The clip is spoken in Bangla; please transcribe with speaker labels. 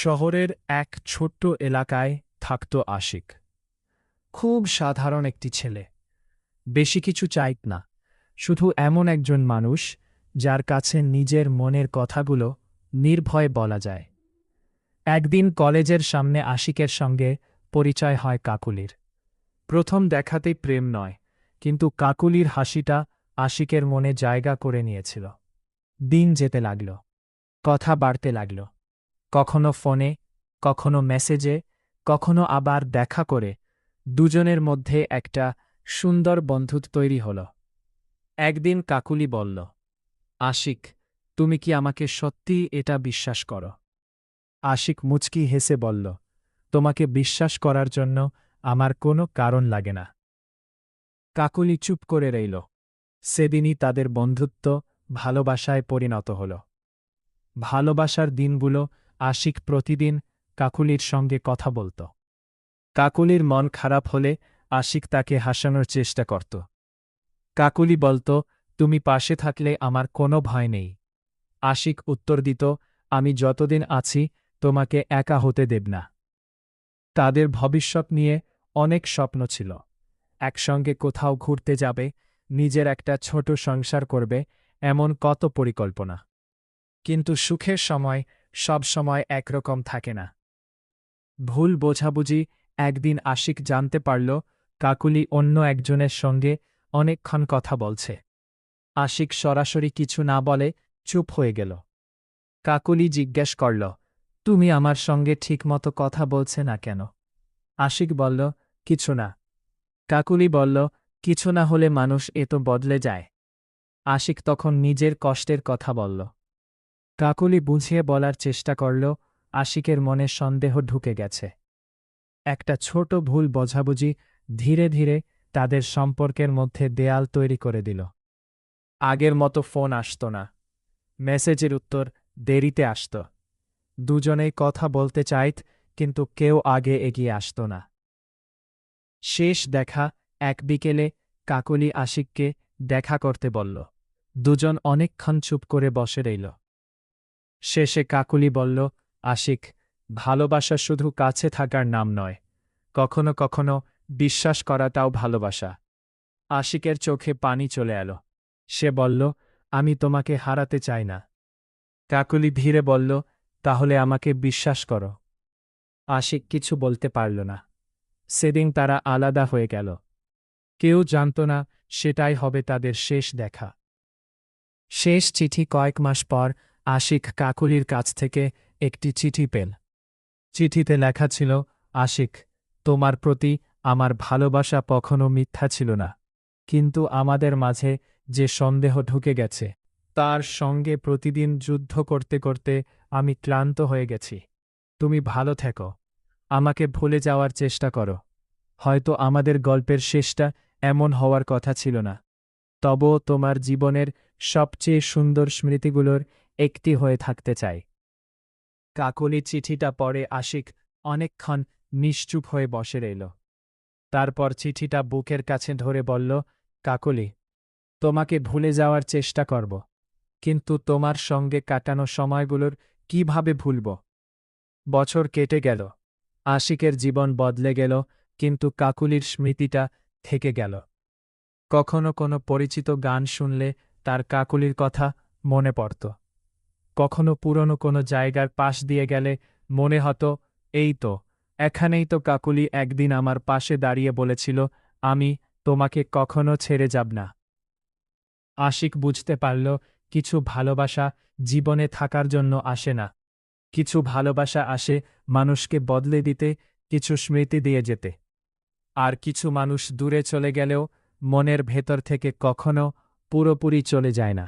Speaker 1: শহরের এক ছোট্ট এলাকায় থাকত আশিক। খুব সাধারণ একটি ছেলে, বেশি কিছু চাইত না, শুধু এমন একজন মানুষ যার কাছে নিজের মনের কথাগুলো নির্ভয়ে বলা যায়। একদিন কলেজের সামনে আশিকের সঙ্গে পরিচয় হয় কাকুলির। প্রথম দেখাতেই প্রেম নয়, কিন্তু কাকুলির হাসিটা আশিকের মনে জায়গা করে নিয়েছিল। দিন যেতে লাগল, কথা বাড়তে লাগল, কখনো ফোনে, কখনো মেসেজে, কখনো আবার দেখা করে দুজনের মধ্যে একটা সুন্দর বন্ধুত্ব তৈরি হল। একদিন কাকুলি বলল, আশিক, তুমি কি আমাকে সত্যি এটা বিশ্বাস করো? আশিক মুচকি হেসে বলল, তোমাকে বিশ্বাস করার জন্য আমার কোনো কারণ লাগে না। কাকুলি চুপ করে রইল। সেদিনই তাদের বন্ধুত্ব ভালোবাসায় পরিণত হল। ভালোবাসার দিনগুলো আশিক প্রতিদিন কাকুলির সঙ্গে কথা বলত। কাকুলির মন খারাপ হলে আশিক তাকে হাসানোর চেষ্টা করত। কাকুলি বলত, তুমি পাশে থাকলে আমার কোনো ভয় নেই। আশিক উত্তর দিত, আমি যতদিন আছি তোমাকে একা হতে দেব না। তাদের ভবিষ্যৎ নিয়ে অনেক স্বপ্ন ছিল। একসঙ্গে কোথাও ঘুরতে যাবে, নিজের একটা ছোট সংসার করবে, এমন কত পরিকল্পনা। কিন্তু সুখের সময় সব সময় একরকম থাকে না। ভুল বোঝাবুঝি একদিন আশিক জানতে পারল কাকুলি অন্য একজনের সঙ্গে অনেকক্ষণ কথা বলছে। আশিক সরাসরি কিছু না বলে চুপ হয়ে গেল। কাকুলি জিজ্ঞেস করল, তুমি আমার সঙ্গে ঠিকমতো কথা বলছে না কেন? আশিক বলল, কিছু না। কাকুলি বলল, কিছু না হলে মানুষ এত বদলে যায়। আশিক তখন নিজের কষ্টের কথা বলল। কাকুলি বুঝিয়ে বলার চেষ্টা করল, আশিকের মনে সন্দেহ ঢুকে গেছে। একটা ছোট ভুল বোঝাবুঝি ধীরে ধীরে তাদের সম্পর্কের মধ্যে দেয়াল তৈরি করে দিল। আগের মতো ফোন আসত না, মেসেজের উত্তর দেরিতে আসত। দুজনেই কথা বলতে চাইত, কিন্তু কেউ আগে এগিয়ে আসত না। শেষ দেখা এক বিকেলে কাকুলি আশিককে দেখা করতে বলল। দুজন অনেকক্ষণ চুপ করে বসে রইল। শেষে কাকুলি বলল, আশিক, ভালোবাসা শুধু কাছে থাকার নাম নয়, কখনো কখনো বিশ্বাস করাটাও ভালোবাসা। আশিকের চোখে পানি চলে এলো। সে বলল, আমি তোমাকে হারাতে চাই না। কাকুলি ধীরে বলল, তাহলে আমাকে বিশ্বাস করো। আশিক কিছু বলতে পারল না। সেদিন তারা আলাদা হয়ে গেল। কেউ জানত না সেটাই হবে তাদের শেষ দেখা। শেষ চিঠি কয়েক মাস পর আশিক কাকুলির কাছ থেকে একটি চিঠি পেল। চিঠিতে লেখা ছিল, আশিক, তোমার প্রতি আমার ভালোবাসা কখনো মিথ্যা ছিল না, কিন্তু আমাদের মাঝে যে সন্দেহ ঢুকে গেছে, তার সঙ্গে প্রতিদিন যুদ্ধ করতে করতে আমি ক্লান্ত হয়ে গেছি। তুমি ভালো থেকো, আমাকে ভুলে যাওয়ার চেষ্টা করো। হয়তো আমাদের গল্পের শেষটা এমন হওয়ার কথা ছিল না, তবুও তোমার জীবনের সবচেয়ে সুন্দর স্মৃতিগুলোর একটি হয়ে থাকতে চাই। কাকলি চিঠিটা পড়ে আশিক অনেকক্ষণ নিশ্চুপ হয়ে বসে রইল। তারপর চিঠিটা বুকের কাছে ধরে বলল, কাকলি, তোমাকে ভুলে যাওয়ার চেষ্টা করব, কিন্তু তোমার সঙ্গে কাটানো সময়গুলোর কিভাবে ভুলব? বছর কেটে গেল, আশিকের জীবন বদলে গেল, কিন্তু কাকুলির স্মৃতিটা থেকে গেল। কখনো কোনো পরিচিত গান শুনলে তার কাকুলির কথা মনে পড়ত। কখনো পুরনো কোনো জায়গার পাশ দিয়ে গেলে মনে হতো, এই তো, এখানেই তো কাকুলি একদিন আমার পাশে দাঁড়িয়ে বলেছিল, আমি তোমাকে কখনো ছেড়ে যাব না। আশিক বুঝতে পারল, কিছু ভালোবাসা জীবনে থাকার জন্য আসে না। কিছু ভালোবাসা আসে মানুষকে বদলে দিতে, কিছু স্মৃতি দিয়ে যেতে। আর কিছু মানুষ দূরে চলে গেলেও মনের ভেতর থেকে কখনো পুরোপুরি চলে যায় না।